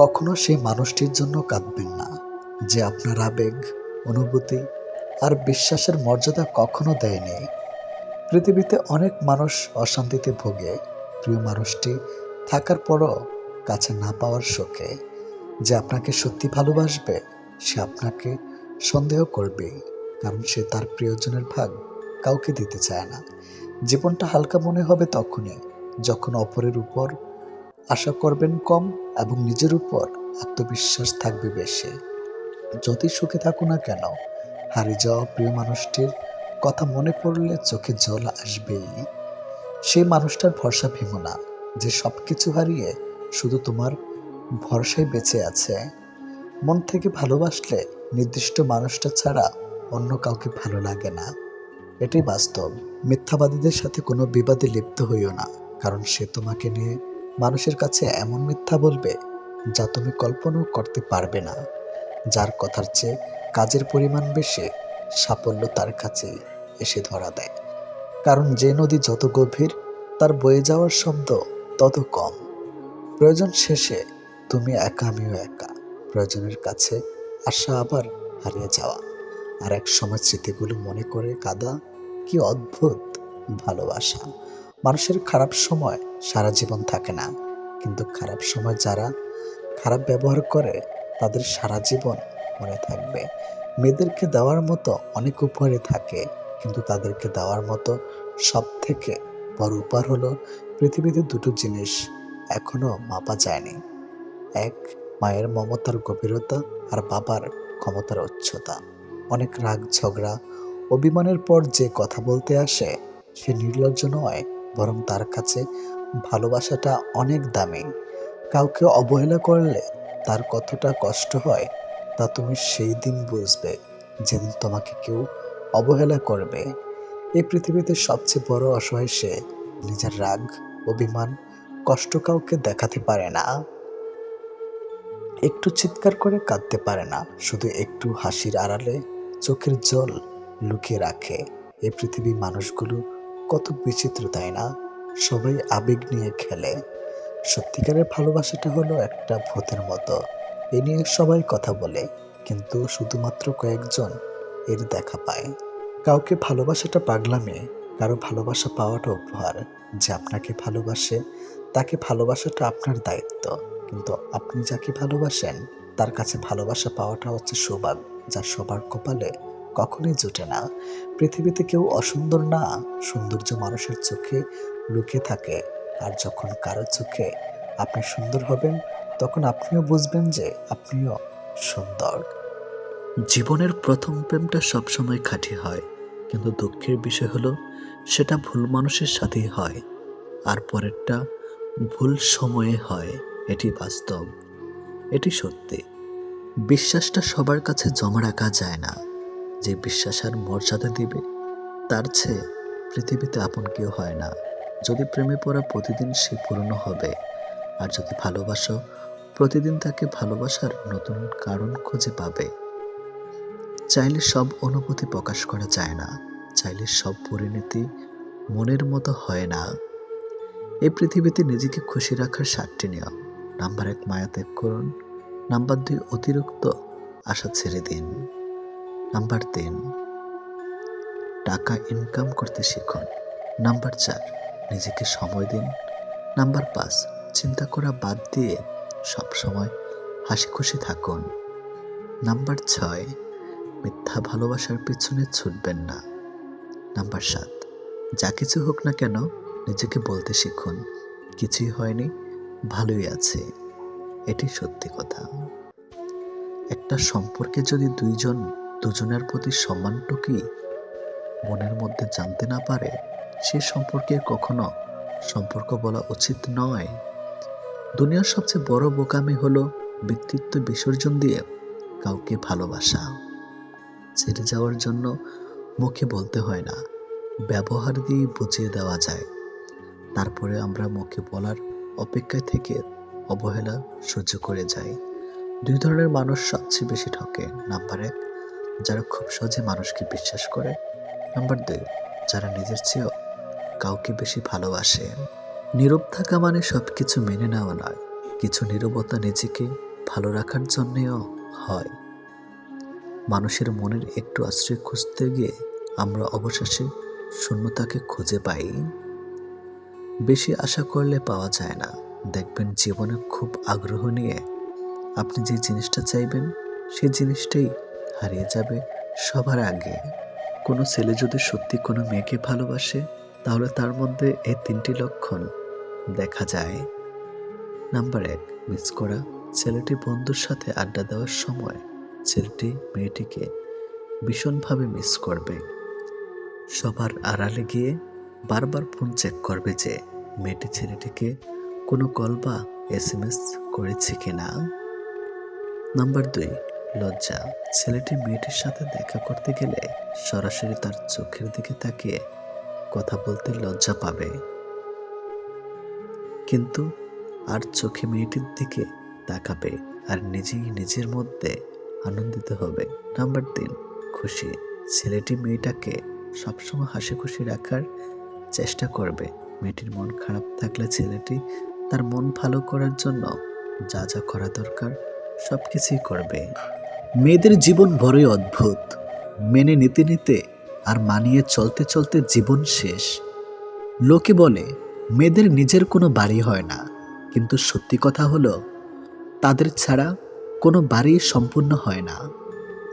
কখনো সেই মানুষটির জন্য কাঁদবেন না যে আপনার আবেগ, অনুভূতি আর বিশ্বাসের মর্যাদা কখনো দেয়নি। পৃথিবীতে অনেক মানুষ অশান্তিতে ভোগে প্রিয় মানুষটি থাকার পরও কাছে না পাওয়ার শোকে। যে আপনাকে সত্যি ভালোবাসবে সে আপনাকে সন্দেহ করবে, কারণ সে তার প্রিয়জনের ভাগ কাউকে দিতে চায় না। জীবনটা হালকা মনে হবে তখনই যখন অপরের উপর আশা করবেন কম এবং নিজের উপর আত্মবিশ্বাস থাকবে বেশি। যতই সুখে থাকো না কেন, হারিয়ে যাওয়া প্রিয় মানুষটির কথা মনে পড়লে চোখে জল আসবেই। সেই মানুষটার ভরসা ভেঙো না, যে সবকিছু হারিয়ে শুধু তোমার ভরসায় বেঁচে আছে। মন থেকে ভালোবাসলে নির্দিষ্ট মানুষটা ছাড়া অন্য কাউকে ভালো লাগে না, এটাই বাস্তব। মিথ্যাবাদীদের সাথে কোনো বিবাদে লিপ্ত হইও না, কারণ সে তোমাকে নিয়ে মানুষের কাছে এমন মিথ্যা বলবে যা তুমি কল্পনাও করতে পারবে না। যার কথার চেয়ে কাজের পরিমাণ বেশি, সাফল্য তার কাছে এসে ধরা দেয়। কারণ যে নদী যত গভীর, তার বয়ে যাওয়ার শব্দ তত কম। প্রয়োজন শেষে তুমি একা, আমিও একা। প্রয়োজনের কাছে আসা আবার হারিয়ে যাওয়া, আর এক সময় স্মৃতিগুলো মনে করে কাঁদা। কি অদ্ভুত ভালোবাসা! মানুষের খারাপ সময় সারা জীবন থাকে না, কিন্তু খারাপ সময় যারা খারাপ ব্যবহার করে তাদের সারা জীবন মনে থাকবে। মেয়েদেরকে দেওয়ার মতো অনেক উপহারই থাকে, কিন্তু তাদেরকে দেওয়ার মতো সব থেকে বড় উপহার হলো পৃথিবীতে দুটো জিনিস এখনো মাপা যায়নি। এক, মায়ের মমতার গভীরতা, আর বাবার ক্ষমতার উচ্চতা। অনেক রাগ, ঝগড়া, অভিমানের পর যে কথা বলতে আসে সে নির্লজ্জ নয়, বরং তার কাছে ভালোবাসাটা অনেক দামি। কাউকে অবহেলা করলে তার কতটা কষ্ট হয় তা তুমি সেই দিন বুঝবে যেদিন তোমাকে কেউ অবহেলা করবে। এই পৃথিবীতে সবচেয়ে বড় অসহায় সে, নিজের রাগ, অভিমান, কষ্ট কাউকে দেখাতে পারে না, একটু চিৎকার করে কাঁদতে পারে না, শুধু একটু হাসির আড়ালে চোখের জল লুকিয়ে রাখে। এই পৃথিবীর মানুষগুলো কত বিচিত্র, তাই না? সবাই আবেগ নিয়ে খেলে। সত্যিকারের ভালোবাসাটা হলো একটা ভূতের মতো। এ নিয়ে সবাই কথা বলে, কিন্তু শুধুমাত্র কয়েকজন এর দেখা পায়। কাউকে ভালোবাসাটা পাগলামি, কারো ভালোবাসা পাওয়াটা উপহার। যে আপনাকে ভালোবাসে তাকে ভালোবাসাটা আপনার দায়িত্ব, কিন্তু আপনি যাকে ভালোবাসেন তার কাছে ভালোবাসা পাওয়াটা হচ্ছে সৌভাগ্য, যা সবার কপালে কখনোই জোটে না। পৃথিবীতে কেউ অসুন্দর না, সৌন্দর্য মানুষের চোখে লুকিয়ে থাকে। আর যখন কারো চোখে আপনি সুন্দর হবেন, তখন আপনিও বুঝবেন যে আপনিও সুন্দর। জীবনের প্রথম প্রেমটা সবসময় খাঁটি হয়, কিন্তু দুঃখের বিষয় হলো সেটা ভুল মানুষের সাথেই হয়, আর পরেরটা ভুল সময়ে হয়। এটি বাস্তব, এটি সত্যি। বিশ্বাসটা সবার কাছে জমা রাখা যায় না। যে বিশ্বাস আর মর্যাদা দিবে তার চেয়ে পৃথিবীতে আপন কেউ হয় না। যদি প্রেমে পড়া প্রতিদিন সে পুরনো হবে, আর যদি ভালোবাসো প্রতিদিন তাকে ভালোবাসার নতুন কারণ খুঁজে পাবে। চাইলে সব অনুভূতি প্রকাশ করা যায় না, চাইলে সব পরিণতি মনের মতো হয় না। এই পৃথিবীতে নিজেকে খুশি রাখার 7টি নিয়ম। নাম্বার 1, মায়া ত্যাগ করুন। নাম্বার 2, অতিরিক্ত আশা ছেড়ে দিন। নাম্বার 3, টাকা ইনকাম করতে শিখুন। নাম্বার 4, নিজেকে সময় দিন। নাম্বার 5, চিন্তা করা বাদ দিয়ে সবসময় হাসি খুশি থাকুন। নাম্বার 6, মিথ্যা ভালোবাসার পিছনে ছুটবেন না। নাম্বার 7, যা কিছু হোক না কেন নিজেকে বলতে শিখুন, কিছুই হয়নি, ভালোই আছে। এটি সত্যি কথা। একটা সম্পর্কে যদি দুজনের প্রতি সম্মানটুকুই মনের মধ্যে জানতে না পারে, সে সম্পর্কে কখনো সম্পর্ক বলা উচিত নয়। দুনিয়ার সবচেয়ে বড় বোকামি হলো ব্যক্তিত্ব বিসর্জন দিয়ে কাউকে ভালোবাসা। ছেড়ে যাওয়ার জন্য মুখে বলতে হয় না, ব্যবহার দিয়ে বুঝিয়ে দেওয়া যায়। তারপরে আমরা মুখে বলার অপেক্ষায় থেকে অবহেলা সহ্য করে যাই। 2 ধরনের মানুষ সবচেয়ে বেশি ঠকে। নাম্বার 1, যারা খুব সহজে মানুষকে বিশ্বাস করে। নাম্বার 2, যারা নিজের চেয়েও কাউকে বেশি ভালোবাসে। নীরব থাকা মানে সবকিছু মেনে নেওয়া নয়, কিছু নীরবতা নিজেকে ভালো রাখার জন্যেও হয়। মানুষের মনের একটু আশ্রয় খুঁজতে গিয়ে আমরা অবশেষে শূন্যতাকে খুঁজে পাই। বেশি আশা করলে পাওয়া যায় না। দেখবেন জীবনে খুব আগ্রহ নিয়ে আপনি যে জিনিসটা চাইবেন সেই জিনিসটাই হারিয়ে যাবে সবার আগে। কোনো ছেলে যদি সত্যি কোনো মেয়েকে ভালোবাসে তাহলে তার মধ্যে এই ৩টি লক্ষণ দেখা যায়। নাম্বার ১, মিস করা। ছেলেটি বন্ধুর সাথে আড্ডা দেওয়ার সময় ছেলেটি মেয়েটিকে ভীষণভাবে মিস করবে। সবার আড়ালে গিয়ে বারবার ফোন চেক করবে যে মেয়েটি ছেলেটিকে কোনো কল বা SMS করেছে কিনা। নাম্বার ২, লজ্জা। ছেলেটি মেয়েটির সাথে দেখা করতে গেলে সরাসরি তার চোখের দিকে তাকিয়ে কথা বলতে লজ্জা পাবে, কিন্তু আর চোখে মেয়েটির দিকে তাকাবে আর নিজেই নিজের মধ্যে আনন্দিত হবে। নাম্বার ৩, খুশি। ছেলেটি মেয়েটাকে সবসময় হাসি খুশি রাখার চেষ্টা করবে। মেয়েটির মন খারাপ থাকলে ছেলেটি তার মন ভালো করার জন্য যা যা করা দরকার সব কিছুই করবে। মেয়েদের জীবন বড়ই অদ্ভুত। মেনে নিতে নিতে আর মানিয়ে চলতে চলতে জীবন শেষ। লোকে বলে মেয়েদের নিজের কোনো বাড়ি হয় না, কিন্তু সত্যি কথা হলো তাদের ছাড়া কোনো বাড়ি সম্পূর্ণ হয় না।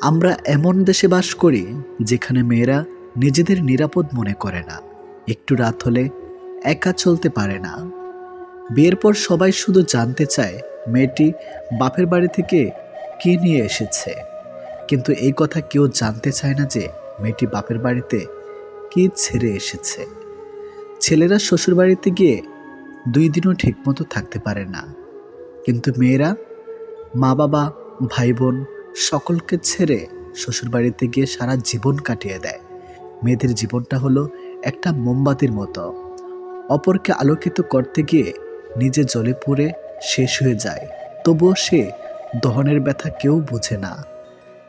আমরা এমন দেশে বাস করি যেখানে মেয়েরা নিজেদের নিরাপদ মনে করে না। একটু রাত হলে একা চলতে পারে না। বিয়ের পর সবাই শুধু জানতে চায় মেয়েটি বাপের বাড়ি থেকে কি নিয়ে এসেছে, কিন্তু এই কথা কেউ জানতে চায় না যে মেয়েটি বাপের বাড়িতে কি ছেড়ে এসেছে। ছেলেরা শ্বশুর বাড়িতে গিয়ে 2 দিনও ঠিকমতো থাকতে পারে না, কিন্তু মেয়েরা মা বাবা ভাই বোন সকলকে ছেড়ে শ্বশুর বাড়িতে গিয়ে সারা জীবন কাটিয়ে দেয়। মেয়েদের জীবনটা হলো একটা মোমবাতির মতো, অপরকে আলোকিত করতে গিয়ে নিজে জ্বলে পুড়ে শেষ হয়ে যায়, তবুও সে দহনের ব্যথা কেউ বোঝে না।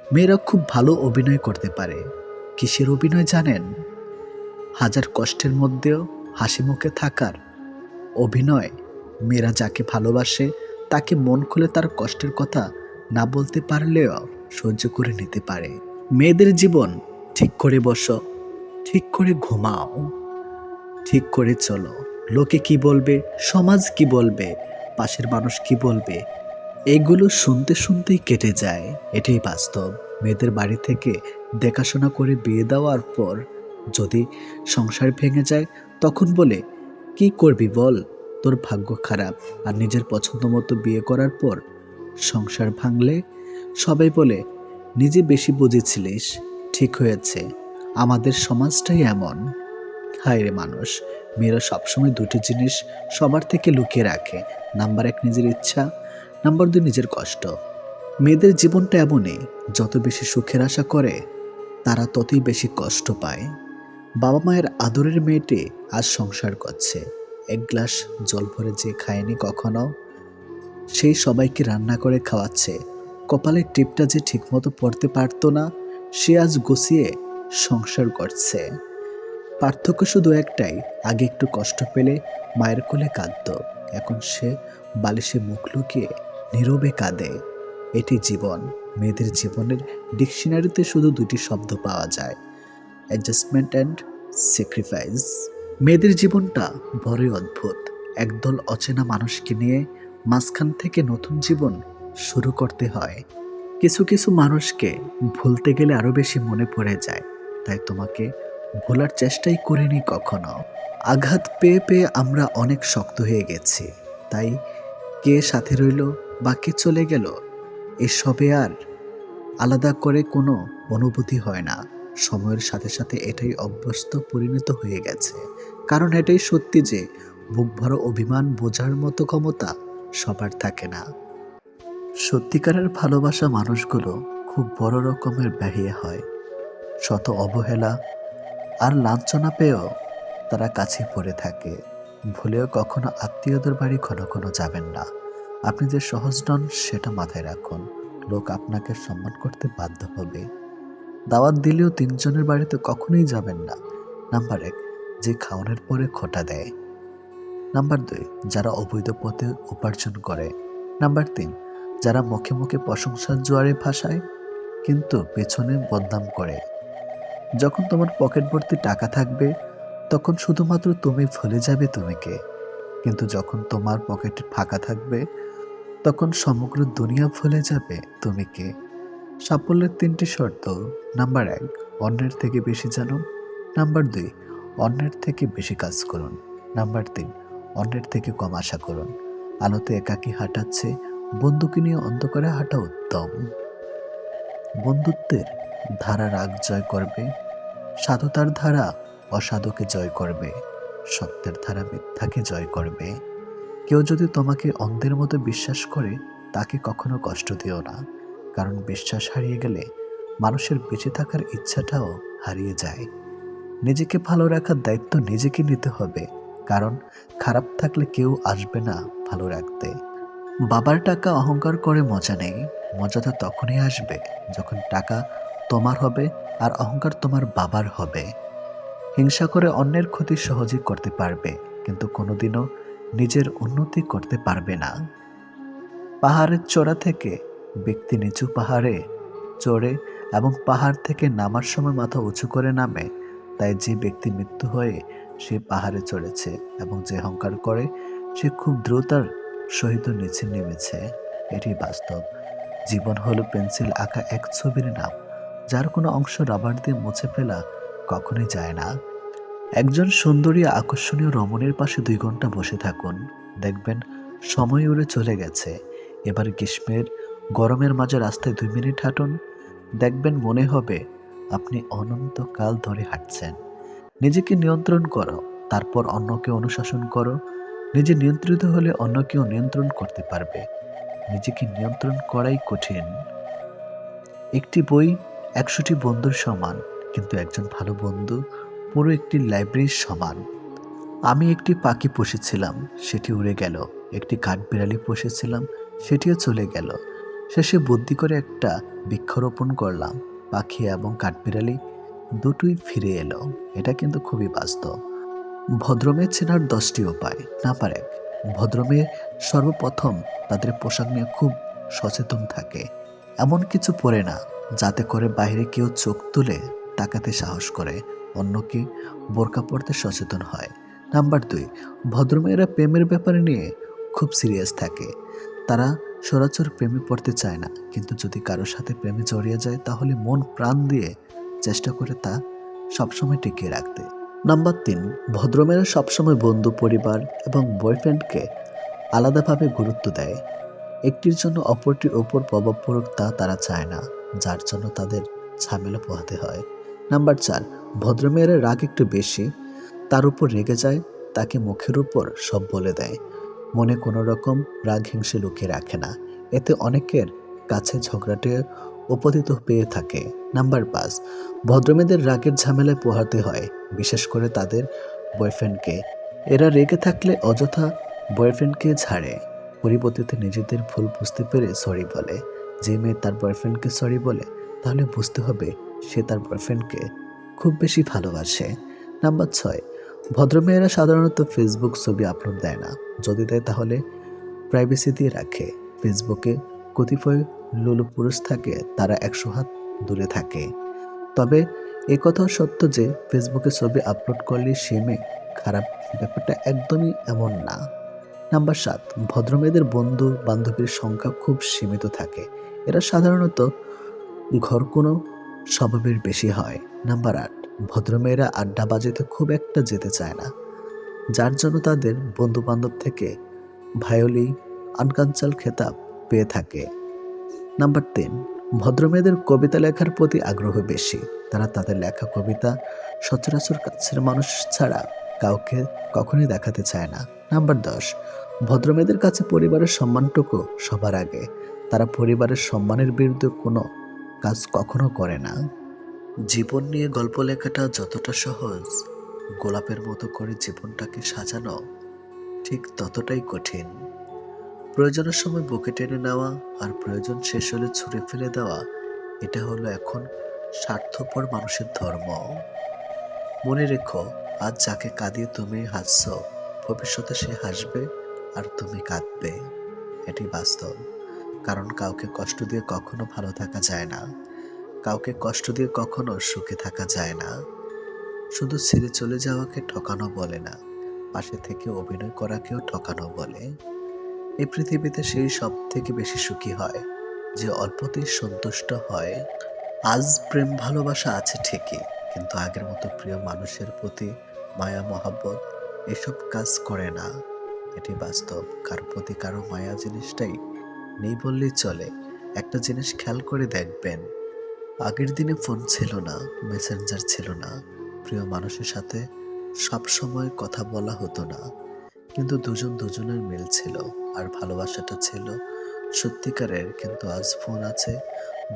মেয়েরা খুব ভালো অভিনয় করতে পারে। কিসের অভিনয় জানেন? হাজার কষ্টের মধ্যেও হাসি মুখে থাকার অভিনয়। মেয়েরা যাকে ভালোবাসে তাকে মন খুলে তার কষ্টের কথা না বলতে পারলেও সহ্য করে নিতে পারে। মেয়েদের জীবন ঠিক করে বসো, ঠিক করে ঘুমাও, ঠিক করে চলো। লোকে কি বলবে, সমাজ কি বলবে, পাশের মানুষ কি বলবে, এগুলো শুনতে শুনতেই কেটে যায়। এটাই বাস্তব। মেয়েদের বাড়ি থেকে দেখাশোনা করে বিয়ে দেওয়ার পর যদি সংসার ভেঙে যায় তখন বলে কি করবি বল, তোর ভাগ্য খারাপ। আর নিজের পছন্দ মতো বিয়ে করার পর সংসার ভাঙলে সবাই বলে নিজে বেশি বুঝেছিলিস, ঠিক হয়েছে। আমাদের সমাজটাই এমন। হায় রে মানুষ, মেয়েরা সবসময় 2টি জিনিস সবার থেকে লুকিয়ে রাখে। নাম্বার 1, নিজের ইচ্ছা। নাম্বার 2, নিজের কষ্ট। মেয়েদের জীবনটা এমনই, যত বেশি সুখের আশা করে তারা ততই বেশি কষ্ট পায়। বাবা মায়ের আদরের মেয়েটি আজ সংসার করছে। 1 গ্লাস জল ভরে যে খায়নি কখনো, সেই সবাইকে রান্না করে খাওয়াচ্ছে। কপালের টিপটা যে ঠিকমতো পড়তে পারতো না, সে আজ গুছিয়ে সংসার করছে। পার্থক্য শুধু একটাই, আগে একটু কষ্ট পেলে মায়ের কোলে কাঁদত, এখন সে বালিশে মুখ লুকিয়ে নীরবে কাঁদে। এটি জীবন। মেয়েদের জীবনের ডিকশনারিতে শুধু 2টি শব্দ পাওয়া যায়, অ্যাডজাস্টমেন্ট অ্যান্ড স্যাক্রিফাইস। মেয়েদের জীবনটা বড়ই অদ্ভুত। একদল অচেনা মানুষকে নিয়ে মাঝখান থেকে নতুন জীবন শুরু করতে হয়। কিছু কিছু মানুষকে ভুলতে গেলে আরো বেশি মনে পড়ে যায়, তাই তোমাকে ভোলার চেষ্টাই করিনি কখনো। আঘাত পেয়ে পেয়ে আমরা অনেক শক্ত হয়ে গেছি, তাই কে সাথে রইল বা কে চলে গেল এসবে আর আলাদা করে কোনো অনুভূতি হয় না। সময়ের সাথে সাথে এটাই অভ্যস্ত পরিণত হয়ে গেছে। কারণ এটাই সত্যি যে বুক ভরা অভিমান বোঝার মতো ক্ষমতা সবার থাকে না। সত্যিকারের ভালোবাসা মানুষগুলো খুব বড় রকমের ব্যাহিয়া হয়। শত অবহেলা আর লাঞ্ছনা পেয়েও তারা কাছে পড়ে থাকে। ভুলেও কখনো আত্মীয়দের বাড়ি ঘন ঘন যাবেন না। আপনি যে সহজ নন সেটা মাথায় রাখুন। লোক আপনাকে সম্মান করতে বাধ্য হবে। দাওয়াত দিলেও 3 জনের বাড়িতে কখনোই যাবেন না। নাম্বার 1, যে খাওয়ানোর পরে খোঁটা দেয়। নাম্বার 2, যারা অবৈধ পথে উপার্জন করে। নাম্বার 3, যারা মুখে মুখে প্রশংসার জোয়ারে ভাসায় কিন্তু পেছনে বদনাম করে। যখন তোমার পকেট ভর্তি টাকা থাকবে তখন শুধুমাত্র তুমি ভুলে যাবে তুমি কে, কিন্তু যখন তোমার পকেট ফাঁকা থাকবে তখন সমগ্র দুনিয়া ভুলে যাবে তুমি কে। সাফল্যের 3টি শর্ত: নাম্বার 1, অন্যের থেকে বেশি জানুন। নাম্বার 2, অন্যের থেকে বেশি কাজ করুন। নাম্বার 3, অন্যের থেকে কম আশা করুন। আলোতে একাকী হাঁটাচ্ছে বন্দুক নিয়ে অন্ধকারে হাঁটা উত্তম। বন্ধুত্বের ধারা রাগ জয় করবে, সাধুতার ধারা অসাধুকে জয় করবে, সত্যের ধারা মিথ্যাকে জয় করবে। কেউ যদি তোমাকে অন্ধের মতো বিশ্বাস করে তাকে কখনো কষ্ট দিও না, কারণ বিশ্বাস হারিয়ে গেলে মানুষের বেঁচে থাকার ইচ্ছাটাও হারিয়ে যায়। নিজেকে ভালো রাখার দায়িত্ব নিজেকে নিতে হবে, কারণ খারাপ থাকলে কেউ আসবে না ভালো রাখতে। বাবার টাকা অহংকার করে মজা নেই, মজা তো তখনই আসবে যখন টাকা তোমার হবে আর অহংকার তোমার বাবার হবে। হিংসা করে অন্যের ক্ষতি সহজেই করতে পারবে, কিন্তু কোনোদিনও নিজের উন্নতি করতে পারবে না। পাহাড়ের চূড়া থেকে ব্যক্তি নিচু পাহাড়ে চড়ে এবং পাহাড় থেকে নামার সময় মাথা উঁচু করে নামে, তাই যে ব্যক্তি মৃত্যু হয়ে সে পাহাড়ে চড়েছে এবং যে অহংকার করে সে খুব দ্রুতার সহিত নিচে নেমেছে। এটি বাস্তব। জীবন হলো পেন্সিল আঁকা এক ছবির নাম, যার কোনো অংশ রাবার দিয়ে মুছে ফেলা কখনোই যায় না। একজন সুন্দরী আকর্ষণীয় রমণীর পাশে 2 ঘন্টা বসে থাকুন, দেখবেন সময় উড়ে চলে গেছে। এবার গ্রীষ্মের গরমের মাঝে রাস্তায় 2 মিনিট হাঁটুন, দেখবেন মনে হবে আপনি অনন্তকাল ধরে হাঁটছেন। নিজেকে নিয়ন্ত্রণ করো, তারপর অন্যকে অনুশাসন করো। নিজে নিয়ন্ত্রিত হলে অন্যকেও নিয়ন্ত্রণ করতে পারবে। নিজেকে নিয়ন্ত্রণ করাই কঠিন। একটি বই 100টি বন্ধুর সমান, কিন্তু একজন ভালো বন্ধু পুরো একটি লাইব্রেরির সমান। আমি একটি পাখি পুষেছিলাম, সেটি উড়ে গেল। একটি কাঠবিড়ালি পুষেছিলাম, সেটিও চলে গেল। শেষে বুদ্ধি করে একটা বৃক্ষরোপণ করলাম, পাখি এবং কাঠবিড়ালি দুটোই ফিরে এলো। এটা কিন্তু খুবই বাস্তব। ভদ্রমেয়ে চেনার 10টি উপায়। নাম্বার 1, ভদ্রমেয়ে সর্বপ্রথম তাদের পোশাক নিয়ে খুব সচেতন থাকে। এমন কিছু পরে না যাতে করে বাইরে কেউ চোখ তুলে তাকাতে সাহস করে, অন্যকে বোরকা পরতে সচেতন হয়। নাম্বার 2, ভদ্রমেয়েরা প্রেমের ব্যাপারে নিয়ে খুব সিরিয়াস থাকে। তারা সরাসর প্রেমে পড়তে চায় না, কিন্তু যদি কারোর সাথে প্রেমে জড়িয়ে যায় তাহলে মন প্রাণ দিয়ে চেষ্টা করে তা সবসময় টিকিয়ে রাখতে। নাম্বার 3, ভদ্রমেয়েরা সবসময় বন্ধু, পরিবার এবং বয়ফ্রেন্ডকে আলাদাভাবে গুরুত্ব দেয়। একটির জন্য অপরটির ওপর প্রভাব পড়ুক তা তারা চায় না, যার জন্য তাদের ঝামেলা পোহাতে হয়। নাম্বার 4, ভদ্রমেয়েরা রাগ একটু বেশি, তার উপর রেগে যায়, তাকে মুখের উপর সব বলে দেয়, মনে কোনো রকম রাগ হিংসে লুকিয়ে রাখে না। এতে অনেকের কাছে ঝগড়াটে উপদিত পেয়ে থাকে। নাম্বার 5, ভদ্রমেয়েদের রাগের ঝামেলায় পোহাতে হয়, বিশেষ করে তাদের বয়ফ্রেন্ডকে। এরা রেগে থাকলে অযথা বয়ফ্রেন্ডকে ঝাড়ে, পরিবর্তিতে নিজেদের ভুল বুঝতে পেরে সরি বলে। যে মেয়ে তার বয়ফ্রেন্ডকে সরি বলে তাহলে বুঝতে হবে সে তার বয়ফ্রেন্ডকে খুব বেশি ভালোবাসে। নাম্বার 6, ভদ্রমেয়েরা সাধারণত ফেসবুক ছবি আপলোড দেয় না, যদি দেয় তাহলে প্রাইভেসি দিয়ে রাখে। ফেসবুকে কতিপয় লুলু পুরুষ থাকে, তারা 100 হাত দূরে থাকে। তবে একথাও সত্য যে ফেসবুকে ছবি আপলোড করলে সে মেয়ে খারাপ, ব্যাপারটা একদমই এমন না। নাম্বার 7, ভদ্রমেয়েদের বন্ধু বান্ধবীর সংখ্যা খুব সীমিত থাকে। এরা সাধারণত ঘরকুনো স্বভাবের বেশি হয়। নাম্বার 8, ভদ্রমেয়েরা আড্ডাবাজিতে খুব একটা যেতে চায় না, যার জন্য তাদের বন্ধু বান্ধব থেকে ভায়োলি আনকাঞ্চাল খেতাব পেয়ে থাকে। নাম্বার 3, ভদ্রমেয়েদের কবিতা লেখার প্রতি আগ্রহ বেশি। তারা তাদের লেখা কবিতা সচরাচর কাছের মানুষ ছাড়া কাউকে কখনোই দেখাতে চায় না। নাম্বার 10, ভদ্রমেয়েদের কাছে পরিবারের সম্মানটুকু সবার আগে। তারা পরিবারের সম্মানের বিরুদ্ধে কোনো কাজ কখনো করে না। জীবন নিয়ে গল্প লেখাটা যতটা সহজ, গোলাপের মতো করে জীবনটাকে সাজানো ঠিক ততটাই কঠিন। প্রয়োজনের সময় বুকে টেনে নেওয়া আর প্রয়োজন শেষ হলে ছুঁড়ে ফেলে দেওয়া, এটা হলো এখন স্বার্থপর মানুষের ধর্ম। মনে রেখো, আজ যাকে কাঁদিয়ে তুমি হাসছো, ভবিষ্যতে সে হাসবে আর তুমি কাঁদবে। এটি বাস্তব। কারণ কাউকে কষ্ট দিয়ে কখনো ভালো থাকা যায় না, কাউকে কষ্ট দিয়ে কখনো সুখে থাকা যায় না। শুধু ছেড়ে চলে যাওয়াকে ঠকানো বলে না, পাশে থেকে অভিনয় করাকেও ঠকানো বলে। এই পৃথিবীতে সেই সব থেকে বেশি সুখী হয় যে অল্পতেই সন্তুষ্ট হয়। আজ প্রেম ভালোবাসা আছে ঠিকই, কিন্তু আগের মতো প্রিয় মানুষের প্রতি মায়া মহাব্বত এসব কাজ করে না। এটি বাস্তব। কারো প্রতি কারো মায়া জিনিসটাই নেই বললেই চলে। একটা জিনিস খেয়াল করে দেখবেন, আগের দিনে ফোন ছিল না, মেসেঞ্জার ছিল না, প্রিয় মানুষের সাথে সব সময় কথা বলা হতো না, কিন্তু দুজন দুজনের মিল ছিল আর ভালোবাসাটা ছিল সত্যিকারের। কিন্তু আজ ফোন আছে,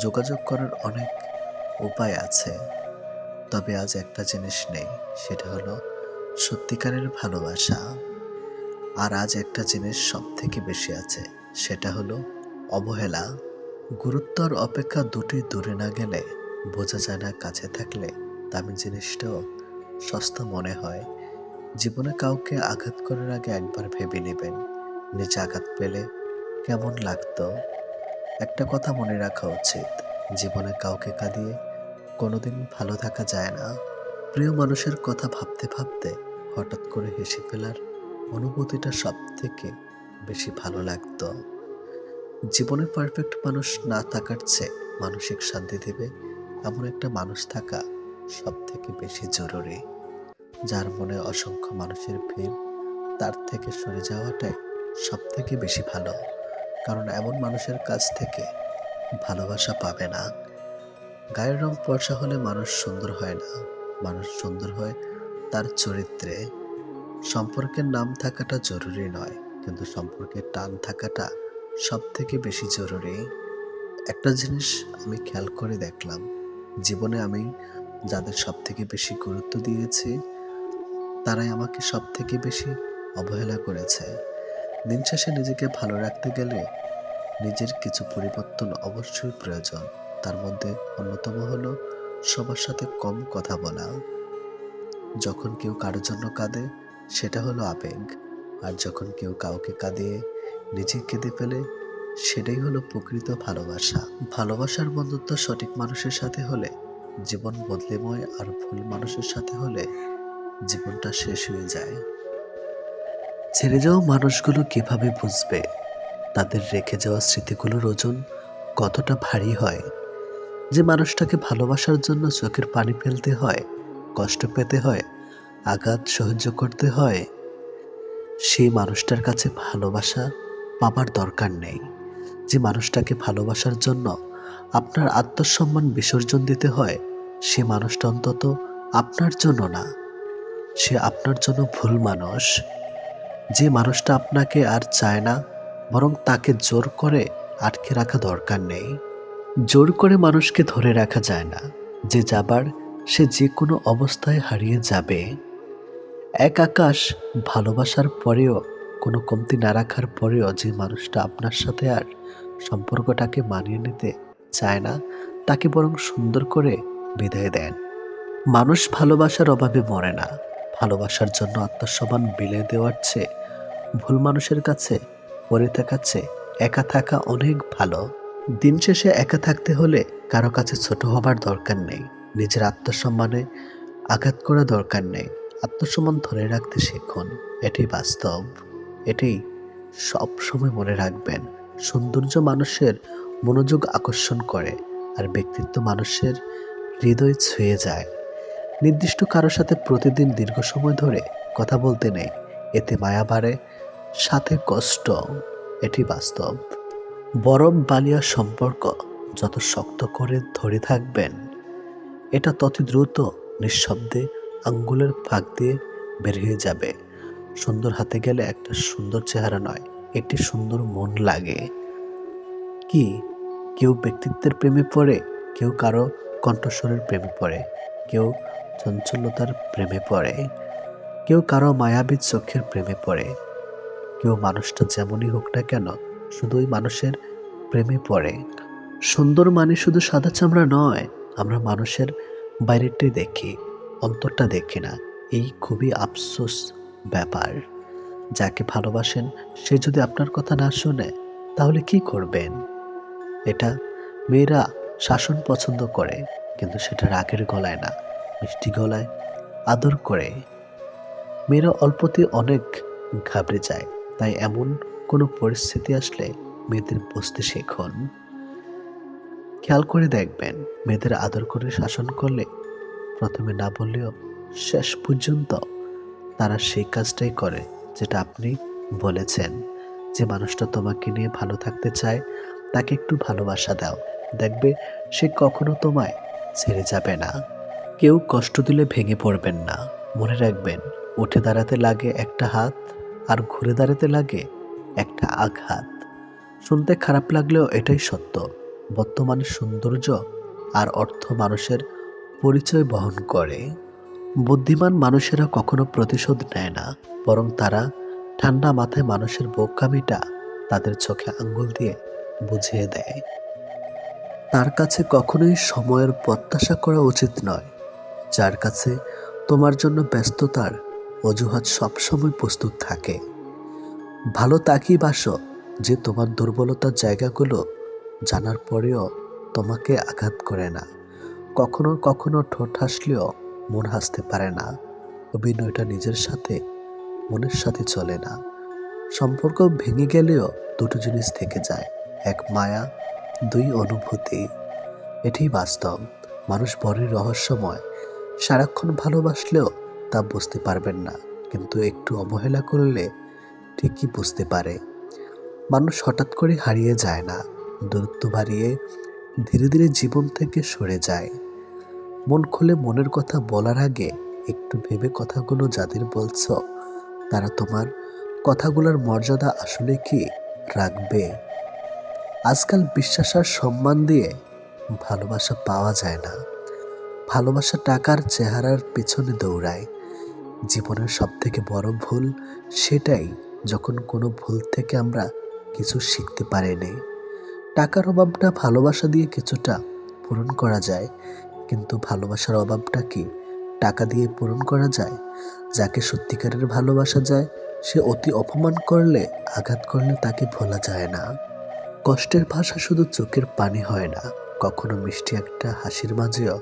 যোগাযোগ করার অনেক উপায় আছে, তবে আজ একটা জিনিস নেই, সেটা হলো সত্যিকারের ভালোবাসা। আর আজ একটা জিনিস সব থেকে বেশি আছে, সেটা হলো অবহেলা। গুরুত্ব আর অপেক্ষা দুটি দূরে না গেলে বোঝা যায় না কাছে থাকলে দামি জিনিসটাও সস্তা মনে হয়। জীবনে কাউকে আঘাত করার আগে একবার ভেবে নেবেন, নিজে আঘাত পেলে কেমন লাগতো। একটা কথা মনে রাখা উচিত, জীবনে কাউকে কাঁদিয়ে কোনোদিন ভালো থাকা যায় না। প্রিয় মানুষের কথা ভাবতে ভাবতে হঠাৎ করে হেসে ফেলার অনুভূতিটা সব থেকে বেশি ভালো লাগতো। জীবনে পারফেক্ট মানুষ না থাকার চেয়ে মানসিক শান্তি দেবে এমন একটা মানুষ থাকা সব থেকে বেশি জরুরি। যার মনে অসংখ্য মানুষের ভিড়, তার থেকে সরে যাওয়াটাই সব থেকে বেশি ভালো। কারণ এমন মানুষের কাছ থেকে ভালোবাসা পাবে না। গায়ের রং ফর্সা হলে মানুষ সুন্দর হয় না, মানুষ সুন্দর হয় তার চরিত্রে। সম্পর্কের নাম থাকাটা জরুরি নয়, কিন্তু সম্পর্কের টান থাকাটা সব থেকে বেশি জরুরি। একটা জিনিস আমি খেয়াল করে দেখলাম, জীবনে আমি যাদের সব থেকে বেশি গুরুত্ব দিয়েছি, তারাই আমাকে সব থেকে বেশি অবহেলা করেছে। দিন শেষে নিজেকে ভালো রাখতে গেলে নিজের কিছু পরিবর্তন অবশ্যই প্রয়োজন। তার মধ্যে অন্যতম হলো সবার সাথে কম কথা বলা। যখন কেউ কারোর জন্য কাঁদে, সেটা হলো আবেগ। আর যখন কেউ কাউকে কাঁদিয়ে নিজে কেঁদে ফেলে, সেটাই হলো প্রকৃত ভালোবাসা। ভালোবাসার বন্ধুত্ব সঠিক মানুষের সাথে হলে জীবন বদলেময়, আর ভুল মানুষের সাথে হলে জীবনটা শেষ হয়ে যায়। ছেড়ে যাওয়া মানুষগুলো কিভাবে বুঝবে তাদের রেখে যাওয়া স্মৃতিগুলোর ওজন কতটা ভারী হয়? যে মানুষটাকে ভালোবাসার জন্য চোখের পানি ফেলতে হয়, কষ্ট পেতে হয়, আঘাত সহ্য করতে হয়, সেই মানুষটার কাছে ভালোবাসা পাবার দরকার নেই। যে মানুষটাকে ভালোবাসার জন্য আপনার আত্মসম্মান বিসর্জন দিতে হয়, সে মানুষটা অন্তত আপনার জন্য না, সে আপনার জন্য ভুল মানুষ। যে মানুষটা আপনাকে আর চায় না, বরং তাকে জোর করে আটকে রাখা দরকার নেই। জোর করে মানুষকে ধরে রাখা যায় না, যে যাবার সে যে কোনো অবস্থায় হারিয়ে যাবে। এক আকাশ ভালোবাসার পরেও, কোনো কমতি না রাখার পরেও যে মানুষটা আপনার সাথে আর সম্পর্কটাকে মানিয়ে নিতে চায় না, তাকে বরং সুন্দর করে বিদায় দেন। মানুষ ভালোবাসার অভাবে মরে না, ভালোবাসার জন্য আত্মসম্মান বিলিয়ে দেওয়ার চেয়ে ভুল মানুষের কাছে পড়ে থাকার চেয়ে একা থাকা অনেক ভালো। দিন শেষে একা থাকতে হলে কারো কাছে ছোট হবার দরকার নেই, নিজের আত্মসম্মানে আঘাত করা দরকার নেই। আত্মসম্মান ধরে রাখতে শিখুন, এটাই বাস্তব। এটাই সব সময় মনে রাখবেন। সৌন্দর্য মানুষের মনোযোগ আকর্ষণ করে, আর ব্যক্তিত্ব মানুষের হৃদয় ছুঁয়ে যায়। নির্দিষ্ট কারো সাথে প্রতিদিন দীর্ঘ সময় ধরে কথা বলতে নেই, এতে মায়া বাড়ে, সাথে কষ্ট। এটি বাস্তব। বরফ বালিয়া সম্পর্ক যত শক্ত করে ধরে থাকবেন, এটা তত দ্রুত নিঃশব্দে আঙ্গুলের ফাঁক দিয়ে বের হয়ে যাবে। সুন্দর হাতে গেলে একটা সুন্দর চেহারা নয়, একটি সুন্দর মন লাগে। কি কেউ ব্যক্তিত্বের প্রেমে পড়ে, কেউ কারো কণ্ঠস্বরের প্রেমে পড়ে, কেউ চঞ্চলতার প্রেমে পড়ে, কেউ কারো মায়াবী চোখের প্রেমে পড়ে, কেউ মানুষটা যেমনই হোক না কেন শুধু ওই মানুষের প্রেমে পড়ে। সুন্দর মানে শুধু সাদা চামড়া নয়, আমরা মানুষের বাইরেরটাই দেখি, অন্তরটা দেখি না। এই খুবই আফসোস ব্যাপার। যাকে ভালোবাসেন সে যদি আপনার কথা না শোনে, তাহলে কি করবেন? এটা মেয়েরা শাসন পছন্দ করে, কিন্তু সেটা রাগের গলায় না, মিষ্টি গলায় আদর করে। মেয়েরা অল্পতেই অনেক ঘাবড়ে যায়, তাই এমন কোনো পরিস্থিতি আসলে মেয়েদের বুঝতে শেখুন। খেয়াল করে দেখবেন, মেয়েদের আদর করে শাসন করলে প্রথমে না বললেও শেষ পর্যন্ত তারা সেই কাজটাই করে যেটা আপনি বলেছেন। যে মানুষটা তোমাকে নিয়ে ভালো থাকতে চায় তাকে একটু ভালোবাসা দাও, দেখবে সে কখনো তোমায় ছেড়ে যাবে না। কেউ কষ্ট দিলে ভেঙে পড়বেন না, মনে রাখবেন উঠে দাঁড়াতে লাগে একটা হাত, আর ঘুরে দাঁড়াতে লাগে একটা আঘাত। শুনতে খারাপ লাগলেও এটাই সত্য। বর্তমানে সৌন্দর্য আর অর্থ মানুষের পরিচয় বহন করে। বুদ্ধিমান মানুষেরা কখনো প্রতিশোধ নেয় না, বরং তারা ঠান্ডা মাথায় মানুষের বোকামিটা তাদের চোখে আঙ্গুল দিয়ে বুঝিয়ে দেয়। তার কাছে কখনোই সময়ের প্রত্যাশা করা উচিত নয়, যার কাছে তোমার জন্য ব্যস্ততার অজুহাত সবসময় প্রস্তুত থাকে। ভালো তাকিয়ে বাসো যে তোমার দুর্বলতার জায়গাগুলো জানার পরেও তোমাকে আঘাত করে না। কখনো কখনো ঠোঁট হাসলেও মন হাসতে পারে না। অভিনয়টা নিজের সাথে, মনের সাথে চলে না। সম্পর্ক ভেঙে গেলেও দুটো জিনিস থেকে যায়, এক মায়া, দুই অনুভূতি। এটাই বাস্তব। মানুষ বড়ই রহস্যময়। সারাক্ষণ ভালোবাসলেও তা বুঝতে পারবেন না, কিন্তু একটু অবহেলা করলে ঠিকই বুঝতে পারে। মানুষ হঠাৎ করে হারিয়ে যায় না, দূরত্ব বাড়িয়ে ধীরে ধীরে জীবন থেকে সরে যায়। মন খুলে মনের কথা বলার আগে একটু ভেবে কথাগুলো যাদের বলছো, তারা তোমার কথাগুলোর মর্যাদা আসলে কি রাখবে? আজকাল বিশ্বাস আর সম্মান দিয়ে ভালোবাসা পাওয়া যায় না। ভালোবাসা টাকার চেহারার পেছনে দৌড়ায়। জীবনের সবথেকে বড় ভুল সেটাই, যখন কোনো ভুল থেকে আমরা কিছু শিখতে পারিনি। টাকার অভাবটা ভালোবাসা দিয়ে কিছুটা পূরণ করা যায়, কিন্তু ভালোবাসার অভাবটা কি টাকা দিয়ে পূরণ করা যায়? যাকে সত্যিকারের ভালোবাসা যায়, সে অতি অপমান করলে, আঘাত করলে তাকে ভোলা যায় না। কষ্টের ভাষা শুধু চোখের পানি হয় না, কখনো মিষ্টি একটা হাসির মাঝেও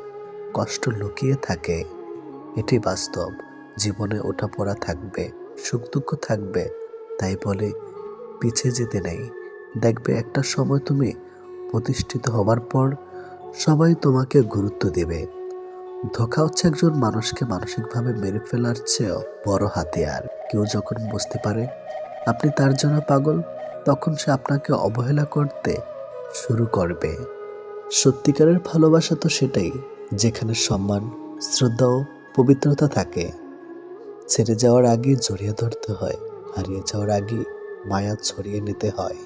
কষ্ট লুকিয়ে থাকে। এটি বাস্তব। জীবনে ওঠাপড়া থাকবে, সুখ দুঃখ থাকবে, তাই বলে পিছিয়ে যেতে নেই। দেখবে একটা সময় তুমি প্রতিষ্ঠিত হবার পর সবাই তোমাকে গুরুত্ব দেবে। ধোঁকা হচ্ছে একজন মানুষকে মানসিকভাবে মেরে ফেলার চেয়েও বড় হাতিয়ার। কেউ যখন বুঝতে পারে আপনি তার জন্য পাগল, তখন সে আপনাকে অবহেলা করতে শুরু করবে। সত্যিকারের ভালোবাসা তো সেটাই, যেখানে সম্মান, শ্রদ্ধা ও পবিত্রতা থাকে। ছেড়ে যাওয়ার আগে জড়িয়ে ধরতে হয়, হারিয়ে যাওয়ার আগে মায়া ছড়িয়ে নিতে হয়।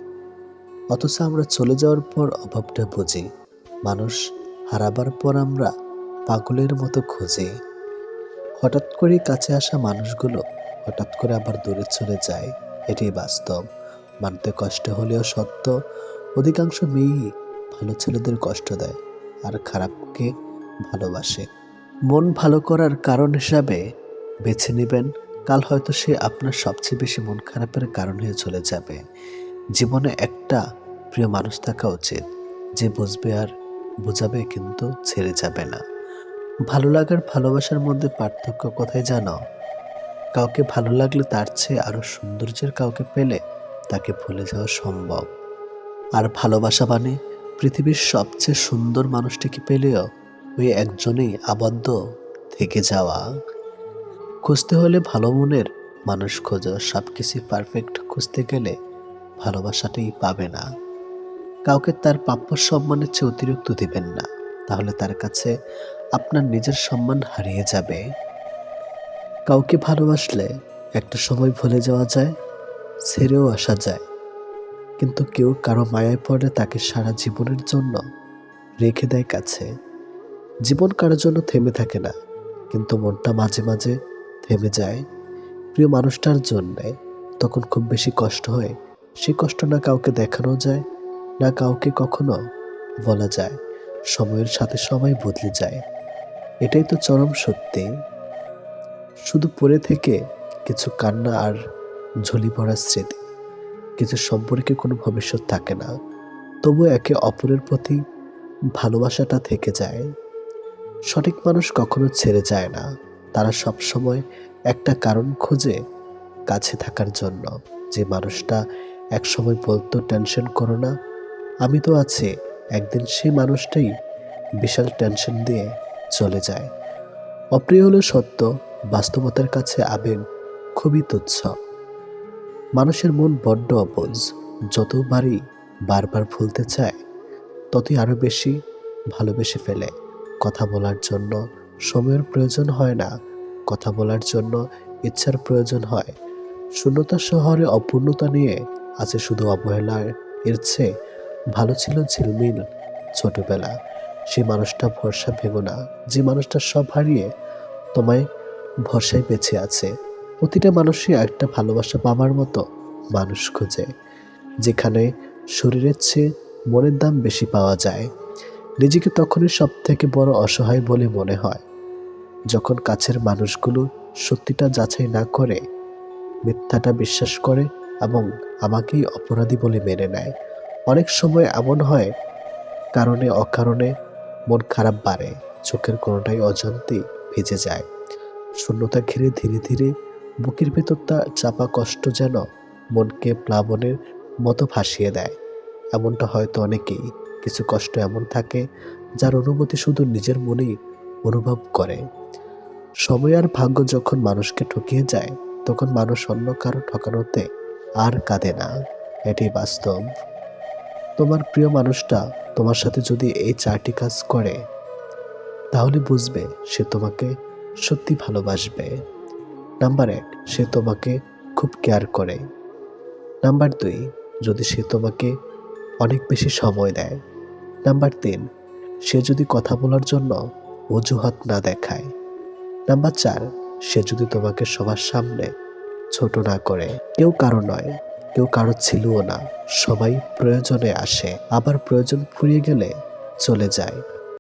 অথচ আমরা চলে যাওয়ার পর অভাবটা বুঝি। মানুষ হারাবার পর আমরা পাগলের মতো খুঁজি। হঠাৎ করে কাছে আসা মানুষগুলো হঠাৎ করে আবার দূরে চলে যায়। এটাই বাস্তব। মানতে কষ্ট হলেও সত্য। অধিকাংশ মেয়েই ভালো ছেলেদের কষ্ট দেয় আর খারাপকে ভালোবাসে। মন ভালো করার কারণ হিসাবে বেছে নেবেন, কাল হয়তো সে আপনার সবচেয়ে বেশি মন খারাপের কারণ হয়ে চলে যাবে। জীবনে একটা প্রিয় মানুষ থাকা উচিত, যে বুঝবে আর বোঝাবে, কিন্তু ছেড়ে যাবে না। ভালো লাগার ভালোবাসার মধ্যে পার্থক্য কোথায় জানো? কাউকে ভালো লাগলে তার চেয়ে আরো সৌন্দর্যের কাউকে পেলে তাকে ভুলে যাওয়া সম্ভব। আর ভালোবাসা মানে পৃথিবীর সবচেয়ে সুন্দর মানুষটিকে পেলেও ওই একজনেই আবদ্ধ থেকে যাওয়া। খুঁজতে হলে ভালো মনের মানুষ খোঁজো। সবকিছু পারফেক্ট খুঁজতে গেলে ভালোবাসাটাই পাবে না। কাউকে তার প্রাপ্য সম্মানের চেয়ে অতিরিক্ত দিবেন না, তাহলে তার কাছে আপনার নিজের সম্মান হারিয়ে যাবে। কাউকে ভালোবাসলে একটা সময় ভুলে যাওয়া যায়, ছেড়েও আসা যায়, কিন্তু কেউ কারো মায়ায় পড়লে তাকে সারা জীবনের জন্য রেখে দেয় কাছে। জীবন কারোর জন্য থেমে থাকে না, কিন্তু মনটা মাঝে মাঝে থেমে যায় প্রিয় মানুষটার জন্যে। তখন খুব বেশি কষ্ট হয়। সে কষ্ট না কাউকে দেখানো যায়, না কাউকে কখনো বলা যায়। সময়ের সাথে সবাই বদলে যায়, এটাই তো চরম সত্যি। শুধু পড়ে থেকে কিছু কান্না আর ঝুলি পড়া স্মৃতি। কিছু সম্পর্কে কোনো ভবিষ্যৎ থাকে না, তবু একে অপরের প্রতি ভালোবাসাটা থেকে যায়। সঠিক মানুষ কখনো ছেড়ে যায় না, তারা সবসময় একটা কারণ খোঁজে কাছে থাকার জন্য। যে মানুষটা একসময় বলতো টেনশন করো না, আমি তো আছি, একদিন সেই মানুষটাই বিশাল টেনশন দিয়ে চলে যায়। অপ্রিয় হলো সত্য, বাস্তবতার কাছে আবেগ খুবই তুচ্ছ। মানুষের মন বড্ড অবুঝ, যতবারই বারবার ভুলতে চায় ততই আরো বেশি ভালোবেসে ফেলে। কথা বলার জন্য সময়ের প্রয়োজন হয় না, কথা বলার জন্য ইচ্ছার প্রয়োজন হয়। শূন্যতা শহরে অপূর্ণতা নিয়ে আছে শুধু অবহেলার। এর চেয়ে ভালো ছিল ঝিলমিল ছোটবেলা। সে মানুষটা ভরসা ভেঙো না, যে মানুষটা সব হারিয়ে তোমায় ভরসায় বেঁচে আছে। প্রতিটা মানুষই একটা ভালোবাসা পাবার মতো মানুষ খোঁজে, যেখানে শরীরের চেয়ে মনের দাম বেশি পাওয়া যায়। নিজেকে তখনই সব থেকে বড় অসহায় বলে মনে হয়, যখন কাছের মানুষগুলো সত্যিটা যাচাই না করে মিথ্যাটা বিশ্বাস করে এবং আমাকেই অপরাধী বলে মেনে নেয়। অনেক সময় এমন হয়, কারণে অকারণে মন খারাপ বাড়ে, চোখের কোনোটাই অজান্তেই ভিজে যায়। শূন্যতা ঘিরে ধীরে ধীরে বুকের ভেতরটা চাপা কষ্ট যেন মনকে প্লাবনের মতো ভাসিয়ে দেয়। এমনটা হয়তো অনেকেই। কিছু কষ্ট এমন থাকে যার অনুভূতি শুধু নিজের মনেই অনুভব করে। সময় আর ভাগ্য যখন মানুষকে ঠকিয়ে যায়, তখন মানুষ অন্য কারো ঠকানোতে আর কাঁদে না। এটাই বাস্তব। তোমার প্রিয় মানুষটা তোমার সাথে যদি এই 4টি কাজ করে, তাহলে বুঝবে সে তোমাকে সত্যি ভালোবাসবে। নাম্বার 1, সে তোমাকে খুব কেয়ার করে। নাম্বার 2, যদি সে তোমাকে অনেক বেশি সময় দেয়। নাম্বার 3, সে যদি কথা বলার জন্য অজুহাত না দেখায়। নাম্বার 4, সে যদি তোমাকে সবার সামনে ছোট না করে। কেউ কারো নয়, কেউ কারো ছিলও না। সবাই প্রয়োজনে আসে, আবার প্রয়োজন ফুরিয়ে গেলে চলে যায়।